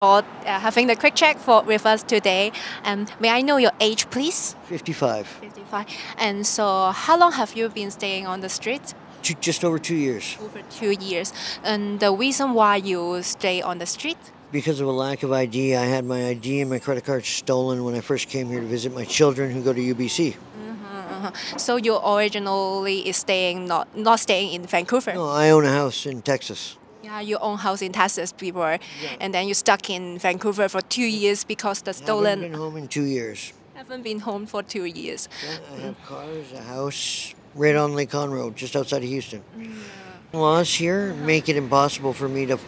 for having the quick check with us today. May I know your age, please? 55. 55. And so how long have you been staying on the street? Just over 2 years. Over 2 years. And the reason why you stay on the street? Because of a lack of ID. I had my ID and my credit card stolen when I first came here to visit my children who go to UBC. So you originally is not staying in Vancouver? No, I own a house in Texas. Yeah, you own house in Texas before, and then you stuck in Vancouver for 2 years because the stolen. Haven't been home in 2 years. Haven't been home for 2 years. Yeah, I have cars, a house right on Lake Conroe, just outside of Houston. Laws here make it impossible for me to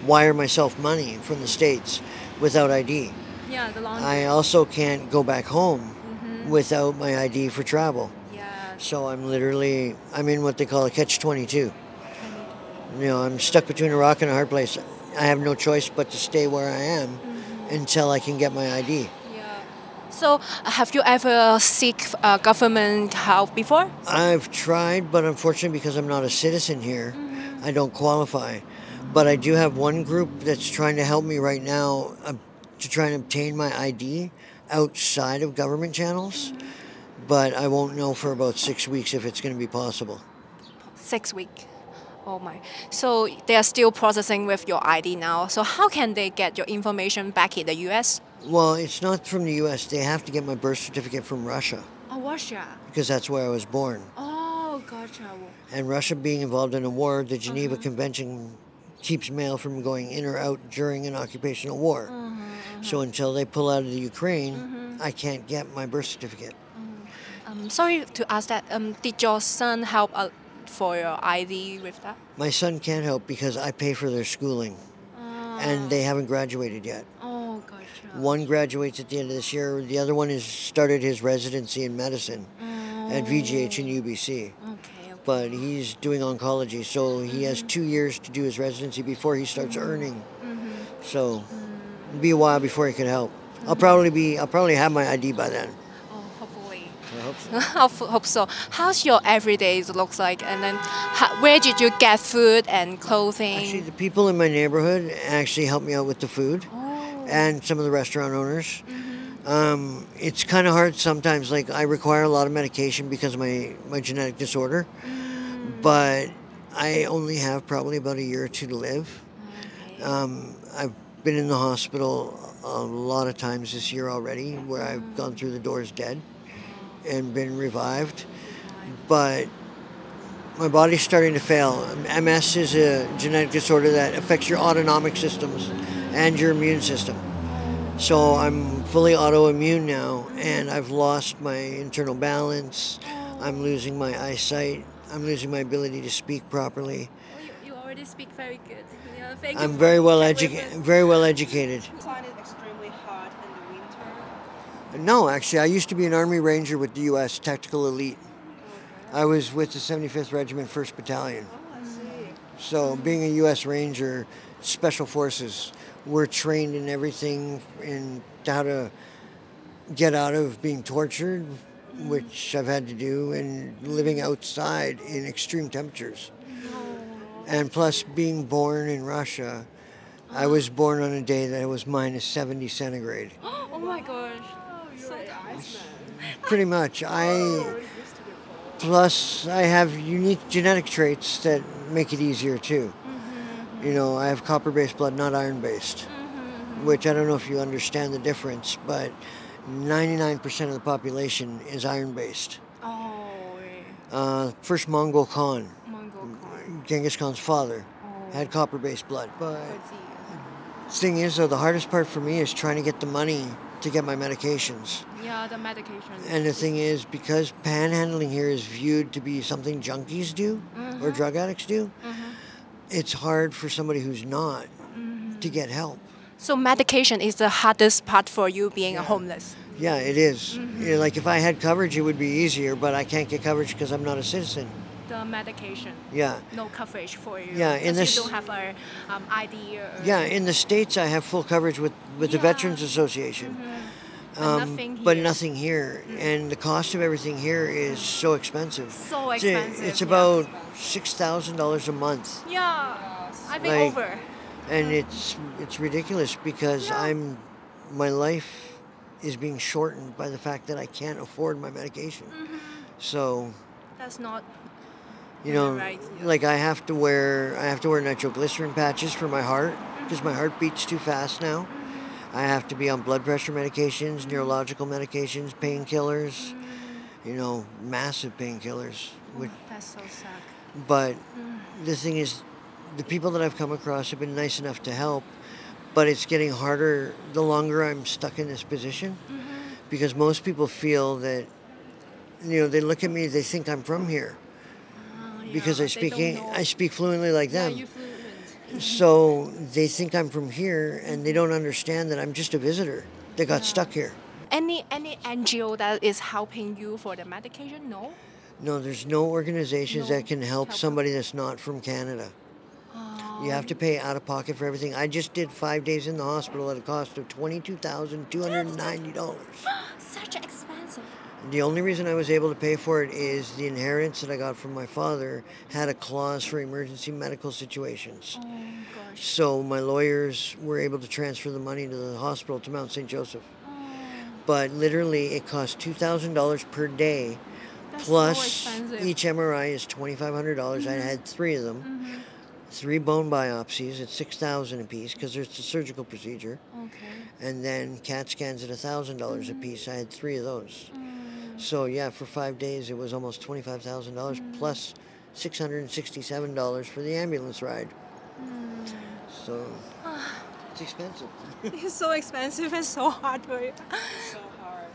wire myself money from the States without ID. Yeah, the long. I also can't go back home without my ID for travel. Yeah. So I'm in what they call a catch-22. You know, I'm stuck between a rock and a hard place. I have no choice but to stay where I am until I can get my ID. Yeah. So have you ever seek government help before? I've tried, but unfortunately because I'm not a citizen here, I don't qualify. But I do have one group that's trying to help me right now to try and obtain my ID outside of government channels. But I won't know for about 6 weeks if it's going to be possible. 6 weeks. Oh my. So they are still processing with your ID now. So how can they get your information back in the US? Well, it's not from the US. They have to get my birth certificate from Russia. Oh, Russia. Because that's where I was born. Oh, gotcha. And Russia being involved in a war, the Geneva Convention keeps mail from going in or out during an occupational war. So until they pull out of the Ukraine, I can't get my birth certificate. Sorry to ask that. Did your son help for your ID with that? My son can't help because I pay for their schooling. And they haven't graduated yet. Oh, gotcha. One graduates at the end of this year. The other one has started his residency in medicine at VGH in UBC. Okay. But he's doing oncology, so he has 2 years to do his residency before he starts earning. So it'll be a while before he can help. I'll probably have my ID by then. Oh, hopefully. I hope so. Hope so. How's your everyday looks like? And then where did you get food and clothing? Actually, the people in my neighborhood actually help me out with the food, and some of the restaurant owners. It's kind of hard sometimes. Like, I require a lot of medication because of my genetic disorder, but I only have probably about a year or two to live. I've been in the hospital a lot of times this year already, where I've gone through the doors dead and been revived, but my body's starting to fail. MS is a genetic disorder that affects your autonomic systems and your immune system. So I'm fully autoimmune now, and I've lost my internal balance. I'm losing my eyesight. I'm losing my ability to speak properly. You already speak very good. Yeah, thank I'm you very well educated. Do you find it extremely hot in the winter? No, actually, I used to be an Army Ranger with the U.S. Tactical Elite. I was with the 75th Regiment, 1st Battalion. Oh, I see. So being a U.S. Ranger, Special Forces, we're trained in everything, in how to get out of being tortured, which I've had to do, and living outside in extreme temperatures. And plus being born in Russia, I was born on a day that it was minus 70 centigrade. Oh my gosh. You're like Iceman. Pretty much. Plus, I have unique genetic traits that make it easier too. You know, I have copper-based blood, not iron-based, which I don't know if you understand the difference, but 99% of the population is iron-based. Oh, First Mongol Khan, Mongol corn. Genghis Khan's father, had copper-based blood. But the thing is, though, the hardest part for me is trying to get the money to get my medications. Yeah, the medication. And the thing is, because panhandling here is viewed to be something junkies do or drug addicts do, it's hard for somebody who's not to get help. So medication is the hardest part for you being a homeless. Yeah, it is. You know, like if I had coverage, it would be easier, but I can't get coverage because I'm not a citizen. The medication. Yeah. No coverage for you. Yeah, in because this. you don't have a ID. Yeah, in the States, I have full coverage with the Veterans Association. But nothing here. And the cost of everything here is so expensive. So expensive. It's about $6,000 a month. Yeah, I think Like, over. And it's ridiculous because my life is being shortened by the fact that I can't afford my medication. So That's not right. Like I have to wear nitroglycerin patches for my heart because my heart beats too fast now. I have to be on blood pressure medications, neurological medications, painkillers, massive painkillers. That's so sad. But the thing is, the people that I've come across have been nice enough to help, but it's getting harder the longer I'm stuck in this position because most people feel that, they look at me, they think I'm from here because I speak fluently like them. You're fluent. So they think I'm from here and they don't understand that I'm just a visitor that got stuck here. Any NGO that is helping you for the medication? No? No, there's no organizations that can help somebody that's not from Canada. You have to pay out of pocket for everything. I just did 5 days in the hospital at a cost of $22,290. Such expensive. The only reason I was able to pay for it is the inheritance that I got from my father had a clause for emergency medical situations. Oh, gosh. So my lawyers were able to transfer the money to the hospital to Mount St. Joseph. But literally it cost $2,000 per day. That's plus so expensive. Each MRI is $2,500. I had 3 of them. 3 bone biopsies at $6,000 a piece because there's a surgical procedure. Okay. And then CAT scans at $1,000 a piece. I had 3 of those. So yeah, for 5 days it was almost $25,000 plus $667 for the ambulance ride. So it's expensive. It's so expensive and so hard for you. So hard.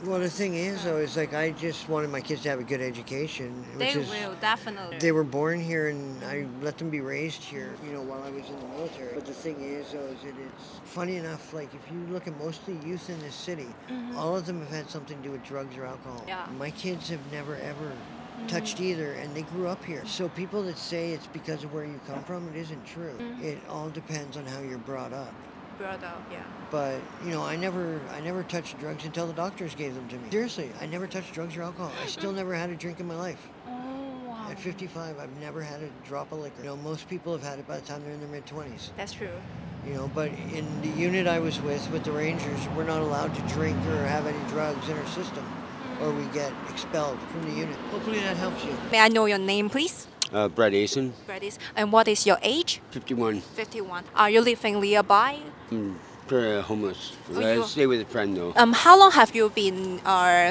Well, the thing is, though, is like I just wanted my kids to have a good education. They will, definitely. They were born here, and I let them be raised here, while I was in the military. But the thing is, though, is that it's funny enough, like if you look at most of the youth in this city, all of them have had something to do with drugs or alcohol. Yeah. My kids have never, ever touched either, and they grew up here. So people that say it's because of where you come from, it isn't true. It all depends on how you're brought up. But I never touched drugs until the doctors gave them to me. Seriously, I never touched drugs or alcohol. I still never had a drink in my life. Oh, wow. At 55, I've never had a drop of liquor. Most people have had it by the time they're in their mid-20s. That's true. But in the unit I was with the Rangers, we're not allowed to drink or have any drugs in our system, or we get expelled from the unit. Hopefully that helps you. May I know your name, please? Brett Asen. And what is your age? 51. 51. Are you living nearby? I'm homeless. I stay with a friend though. How long have you been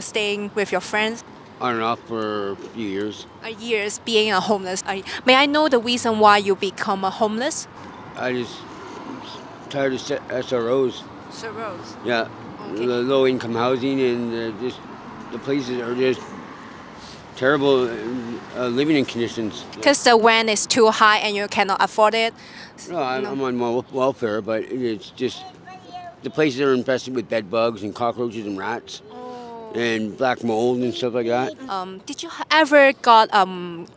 staying with your friends? On and off for a few years. Years being a homeless. May I know the reason why you become a homeless? I just tired of SROs. SROs. Yeah, Okay. the low-income housing and just the places are just terrible living in conditions. Because the rent is too high and you cannot afford it. No, I'm on welfare, but it's just the places are infested with bed bugs and cockroaches and rats and black mold and stuff like that. Did you ever got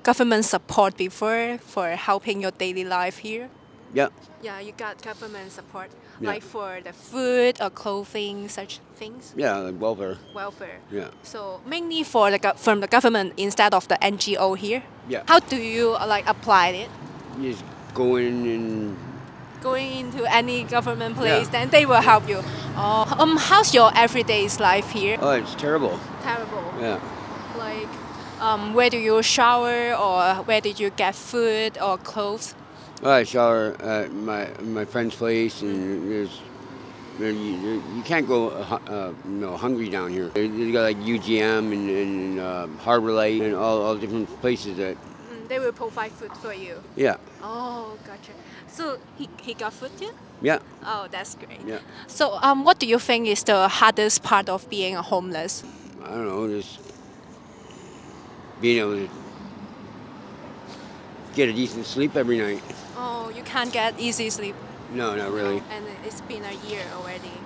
government support before for helping your daily life here? Yeah. Yeah, you got government support, Yeah. like for the food or clothing, such things? Yeah, like welfare. Welfare. Yeah. So mainly for from the government instead of the NGO here? Yeah. How do you apply it? You just go in and Going into any government place, Yeah. then they will help you. How's your everyday life here? oh, it's terrible. Terrible. Yeah. Like, where do you shower, or where did you get food or clothes? Oh, I shower at my friend's place, and you can't go hungry down here. They got like UGM and Harbor Light and all different places that. They will provide food for you. Yeah. Oh, gotcha. So he got food too? Yeah. Oh, that's great. Yeah. So what do you think is the hardest part of being a homeless? I don't know, just being able to get a decent sleep every night. Oh, you can't get easy sleep. No, not really. And it's been a year already.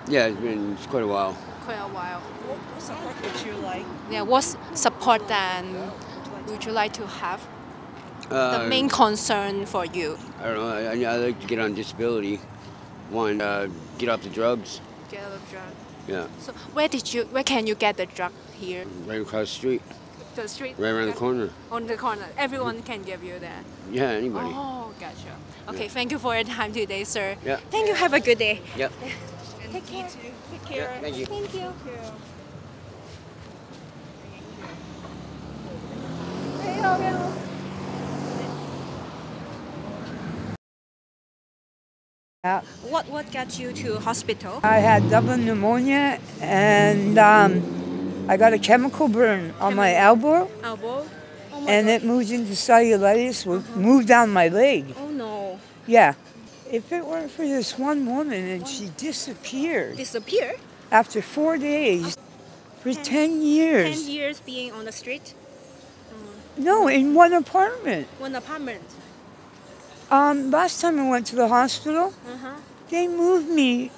Yeah, it's quite a while. Quite a while. What support would you like? Yeah, what support then would you like to have? The main concern for you? I don't know. I like to get on disability. One, get off the drugs. Get out of drug. Yeah. So where can you get the drug here? Right across the street. The street? Right around the corner. On the corner. Everyone can give you that. Yeah, anybody. Oh, Gotcha. Okay, thank you for your time today, sir. Yeah. Thank you. Have a good day. Yep. And Take care. you too. Take care. Yeah, thank you. Thank you. What got you to hospital? I had double pneumonia and I got a chemical burn on my elbow, Elbow. Oh my and God. it moved into cellulitis, moved down my leg. Oh no. Yeah. If it weren't for this one woman and she disappeared Disappear? after 4 days for 10 years. 10 years being on the street? No, in one apartment. One apartment? Last time I went to the hospital, Uh-huh. they moved me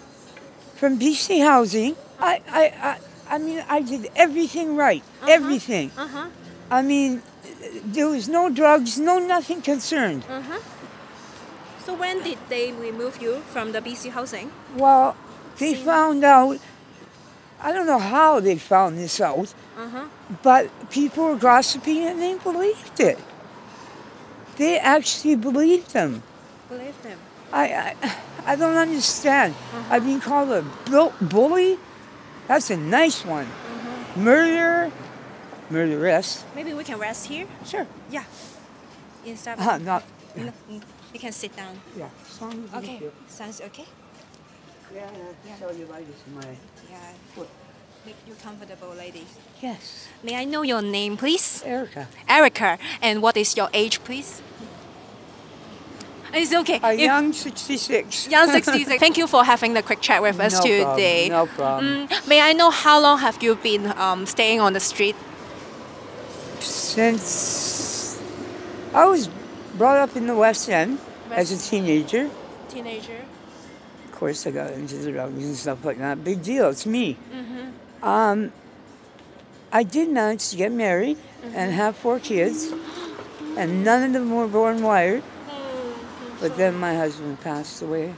from BC housing. I mean, I did everything right. Everything. Uh-huh. I mean, there was no drugs, no nothing concerned. Uh-huh. So when did they remove you from the BC housing? Well, they found out, I don't know how they found this out, Uh-huh. but people were gossiping and they believed it. They actually believed them. Believe them. I don't understand. I've been called a bully. That's a nice one. Murderer, murderess. Maybe we can rest here? Sure. Yeah. Instead Not. No, you can sit down. Yeah. As long as Okay. you feel- Sounds okay? Yeah, cellulitis in my Yeah. foot. Make you comfortable, lady. Yes. May I know your name, please? Erica. Erica. And what is your age, please? It's okay. A If- young 66. Young 66. Thank you for having the quick chat with us No problem, today. no problem. May I know how long have you been staying on the street? Since I was brought up in the West End as a teenager. Teenager. Of course, I got into the drugs and stuff like that. Big deal. It's me. I did manage to get married and have 4 kids, and none of them were born wired. But then my husband passed away.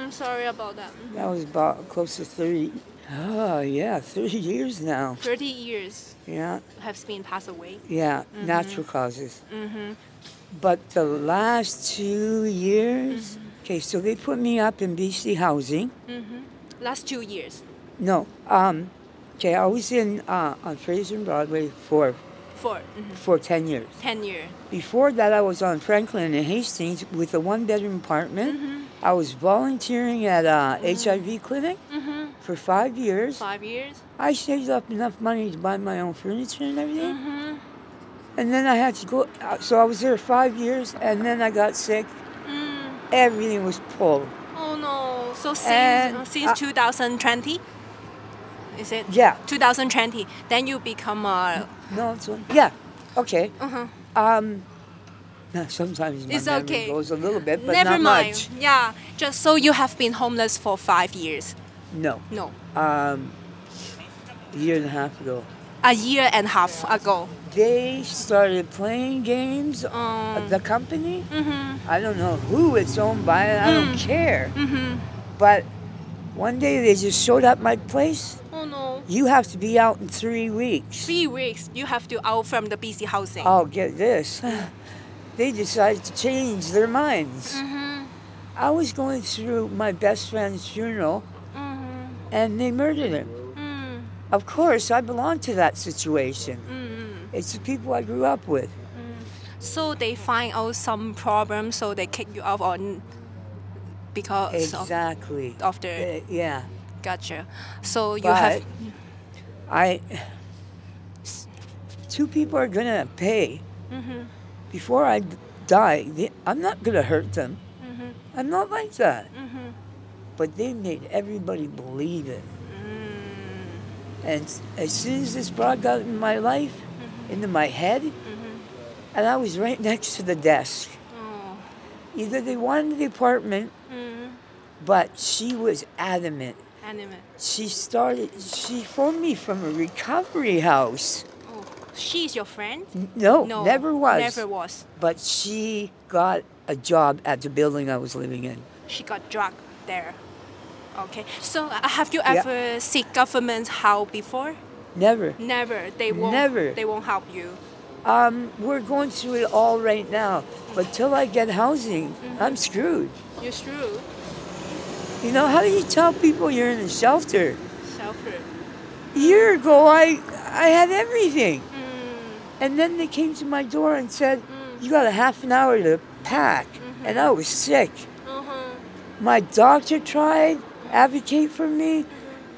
Sorry about that. That was about close to 30. Oh, yeah, 30 years now. 30 years Yeah, have been passed away. yeah, natural causes. But the last 2 years, okay, so they put me up in BC housing. Last 2 years. No, okay, I was in on Fraser and Broadway for 10 years. 10 years. Before that, I was on Franklin and Hastings with a 1-bedroom apartment. I was volunteering at a HIV clinic for 5 years. 5 years. I saved up enough money to buy my own furniture and everything. And then I had to go, so I was there 5 years, and then I got sick. Everything was pulled. Oh no. So And, since 2020? Is it? Yeah. 2020. Then you become a... No, it's yeah, okay. Sometimes my It's memory okay. goes a little bit, but Never not mind. much. Yeah. Just so you have been homeless for 5 years. No, No. a year and a half ago. A year and a half ago. They started playing games. The company, I don't know who it's owned by, and I don't care. But one day they just showed up my place. Oh no. You have to be out in 3 weeks. 3 weeks you have to out from the BC housing. Oh, get this. They decided to change their minds. I was going through my best friend's funeral, and they murdered him. Of course, I belong to that situation. It's the people I grew up with. So they find out some problems, so they kick you out on because Exactly. of the Yeah. gotcha. So you But have two people are gonna pay. Before I die, I'm not gonna hurt them. I'm not like that. But they made everybody believe it. And as soon as this brought got in my life, into my head, and I was right next to the desk. Either they wanted the apartment, but she was adamant. She phoned me from a recovery house. Oh, she's your friend? No, never was. Never was. But she got a job at the building I was living in. She got drugged there. Okay. So have you ever seek government help before? Never. Never. They won't. Never. They won't help you. We're going through it all right now. But till I get housing, I'm screwed. You're screwed. You know, how do you tell people you're in a shelter? Shelter. A year ago, I had everything. And then they came to my door and said, you got a half an hour to pack. And I was sick. My doctor tried, advocate for me,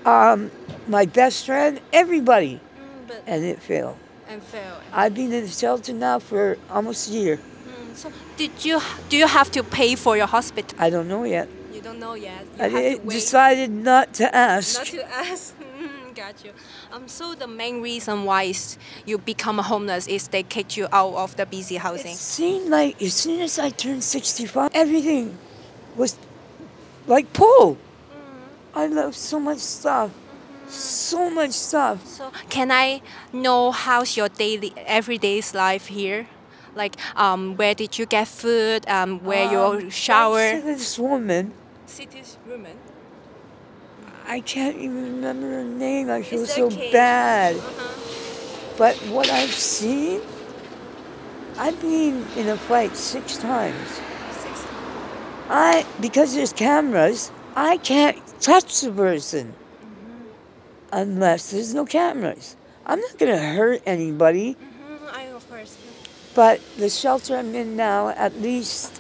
my best friend, everybody. And it failed. And failed. I've been in the shelter now for almost a year. So do you have to pay for your hospital? I don't know yet. You don't know yet. You I have to wait. decided not to ask. Not to ask. Got you. So the main reason why you become homeless is they kicked you out of the busy housing. It seemed like as soon as I turned 65, everything was like pulled. I love so much stuff. So much stuff. So can I know how's your everyday's life here? Like, where did you get food? Where you shower? I said this woman. City's woman. I can't even remember her name. I feel It's so okay. bad. But what I've seen, I've been in a fight 6 times. 6 times. Because there's cameras, I can't touch the person unless there's no cameras. I'm not going to hurt anybody. Of course. But the shelter I'm in now, at least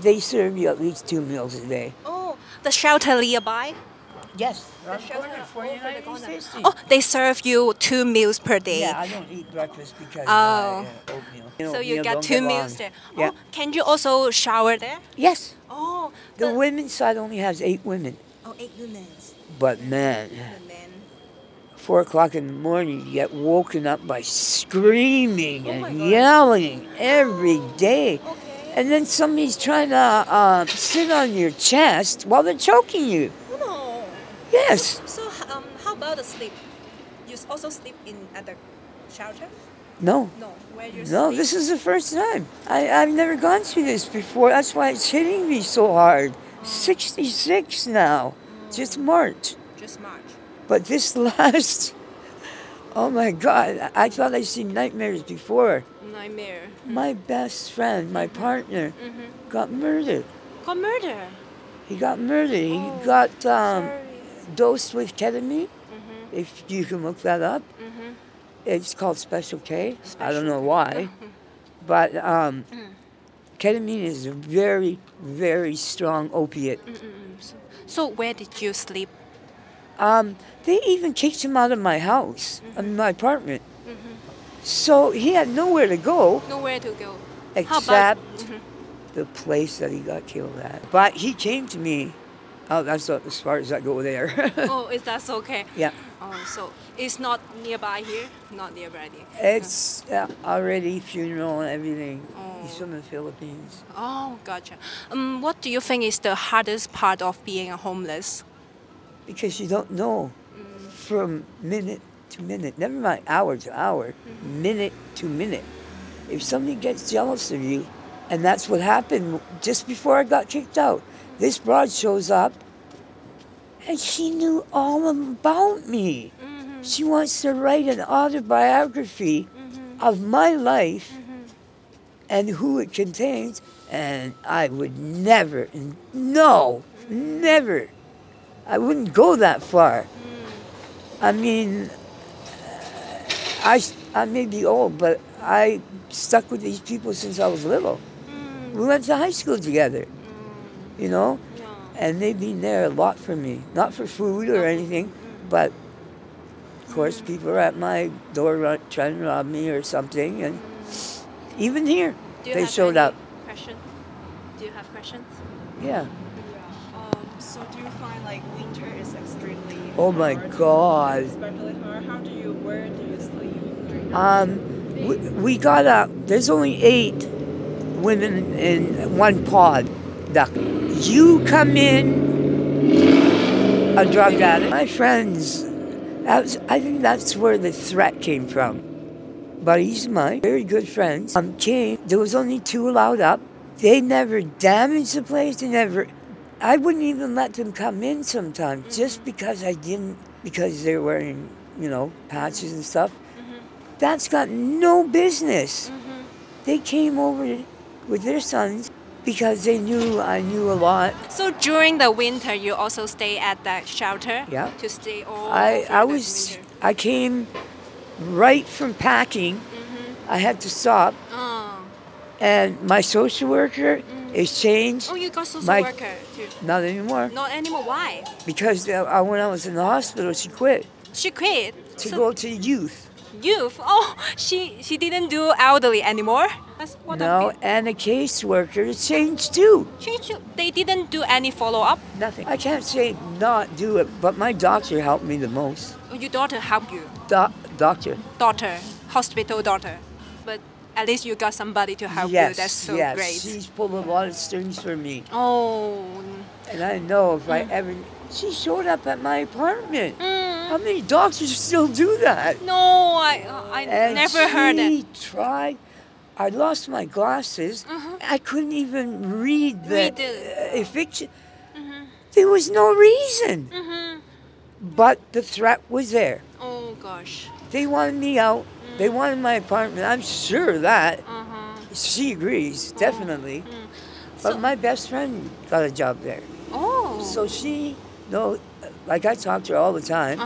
they serve you at least 2 meals a day. Oh, the shelter nearby? Yes. Oh, they serve you 2 meals per day. Yeah, I don't eat breakfast because oatmeal. So you get 2 meals there. Yeah. Oh, can you also shower there? Yes. Oh, The women's side only has 8 women. Oh, 8 women. But man, And then 4 o'clock in the morning, you get woken up by screaming Oh my and God. yelling every day. Okay. And then somebody's trying to sit on your chest while they're choking you. No. Yes. So how about the sleep? You also sleep at the shelter? No. No. Where you No, sleep? this is the first time. I've never gone through this before. That's why it's hitting me so hard. 66 now. Just March. Just March. But this last, oh my God, I thought I'd seen nightmares before. Nightmare. My best friend, my partner, got murdered. Got murder. He got murdered. He Oh, got Sorry. dosed with ketamine, if you can look that up. It's called Special K. I don't know why. But ketamine is a very, very strong opiate. So where did you sleep? They even kicked him out of my house, my apartment. So he had nowhere to go Nowhere to go. except the place that he got killed at. But he came to me. Oh, that's as far as I go there. Oh, is that okay? Yeah. Oh, so it's not nearby here? Not nearby here. It's already funeral and everything. He's from the Philippines. Oh, gotcha. What do you think is the hardest part of being a homeless? Because you don't know from minute to minute, never mind hour to hour, minute to minute. If somebody gets jealous of you, and that's what happened just before I got kicked out. This broad shows up, and she knew all about me. She wants to write an autobiography of my life and who it contains, and I would never, no, never. I wouldn't go that far. I mean, I may be old, but I stuck with these people since I was little. We went to high school together, you know? And they've been there a lot for me. Not for food or anything, but of course people are at my door trying to rob me or something. And even here, they showed up. Question? Do you have questions? Yeah. So do you find like winter is extremely Oh my hard? God. Especially hard. Where do you sleep? We got up. There's only 8 women in one pod. You come in a drug addict. My friends, I think that's where the threat came from. Buddies of mine, very good friends, came. There was only 2 allowed up. They never damaged the place. I wouldn't even let them come in sometimes just because because they're wearing, patches and stuff. That's got no business. They came over with their sons because they knew I knew a lot. So during the winter, you also stay at that shelter? Yeah. To stay all I came right from packing. I had to stop. Oh. And my social worker is changed. Oh, you got social worker too? Not anymore. Not anymore. Why? Because when I was in the hospital, she quit She quit to go to youth. Youth. Oh, she didn't do elderly anymore. No, and the caseworker changed too. They didn't do any follow up. Nothing. I can't say not do it, but my doctor helped me the most. Oh, your daughter helped you. Doctor. Daughter, hospital daughter, but at least you got somebody to help you. That's so great. She's pulled a lot of strings for me. Oh. And I know if I ever... She showed up at my apartment. How many doctors still do that? No, I never heard it. She tried. I lost my glasses. I couldn't even read the eviction. There was no reason. But the threat was there. Oh, gosh. They wanted me out. They wanted my apartment. I'm sure of that. She agrees, definitely. But my best friend got a job there. Oh. So she, like I talk to her all the time.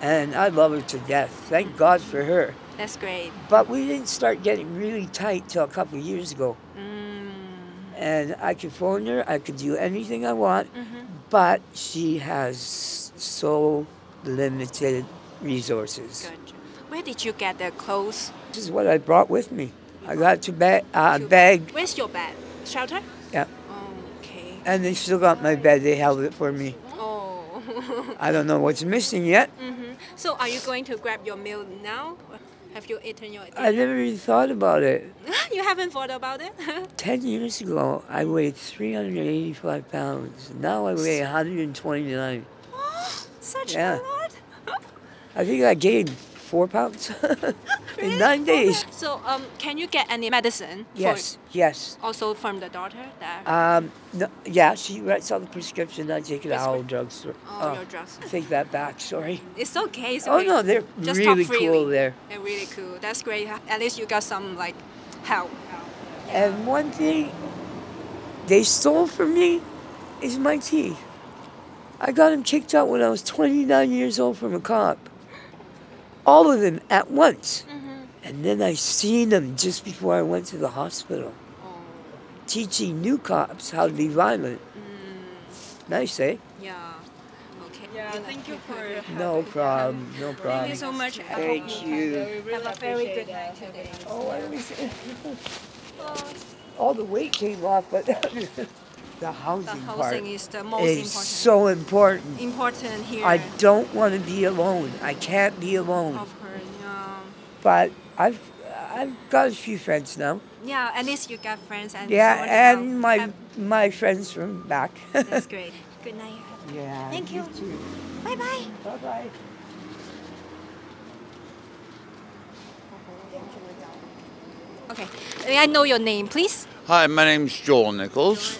And I love her to death. Thank God for her. That's great. But we didn't start getting really tight till a couple of years ago. And I could phone her. I could do anything I want. But she has so limited resources. Gotcha. Where did you get the clothes? This is what I brought with me. I got a bag. Where's your bed? Shelter? Yeah. Okay. And they still got my bed. They held it for me. Oh. I don't know what's missing yet. So are you going to grab your meal now? Have you eaten your dinner? I never even thought about it. You haven't thought about it? 10 years ago, I weighed 385 pounds. Now I weigh 129. Such a lot. I think I gained 4 pounds in 9 days. So can you get any medicine? Yes. Also from the doctor? No, yeah, she writes out the prescription. I take it at our drugstore. Oh, your drugstore. Take that back, sorry. It's okay. Oh, no, they're just really talk freely. cool there. They're really cool. That's great. At least you got some, help. And one thing they stole from me is my teeth. I got them kicked out when I was 29 years old from a cop. All of them at once. And then I seen them just before I went to the hospital. Teaching new cops how to be violent. Nice, eh? Yeah. Okay. Yeah, thank you for No problem. No problem. Thank you so much. Thank you. Have a very good night today. Oh, I always... All the weight came off, but the housing part is the most is important. so important. Important here. I don't want to be alone. I can't be alone. Of course, yeah. But I've got a few friends now. Yeah, at least you got friends and and my friends from back. That's great. Good night. Yeah. Thank you. Too. Bye bye. Bye bye. Okay. May I know your name, please? Hi, my name's Joel Nichols.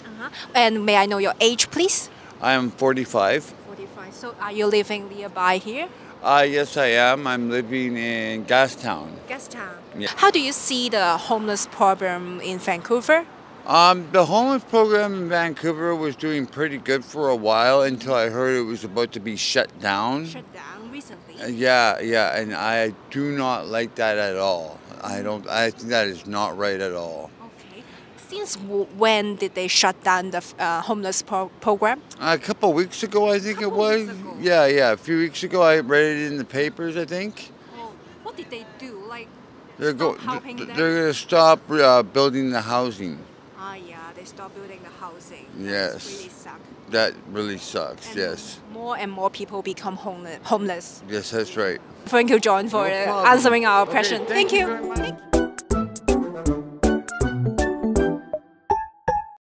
And may I know your age, please? I am 45. 45. So are you living nearby here? Yes, I am. I'm living in Gastown. Gastown. Yeah. How do you see the homeless problem in Vancouver? The homeless program in Vancouver was doing pretty good for a while until I heard it was about to be shut down. Shut down recently? Yeah, and I do not like that at all. I think that is not right at all. Okay. Since when did they shut down the homeless program? A couple of weeks ago, I think it was. Yeah, a few weeks ago. I read it in the papers, I think. Oh, what did they do? They're stop helping them? They're going to stop building the housing. Yeah, they stopped building the housing. Yes. That really sucks. That really sucks, And yes. More and more people become homeless. Yes, that's right. Thank you, John, for No problem. answering our Okay, question. thank you you. very much. Thank you.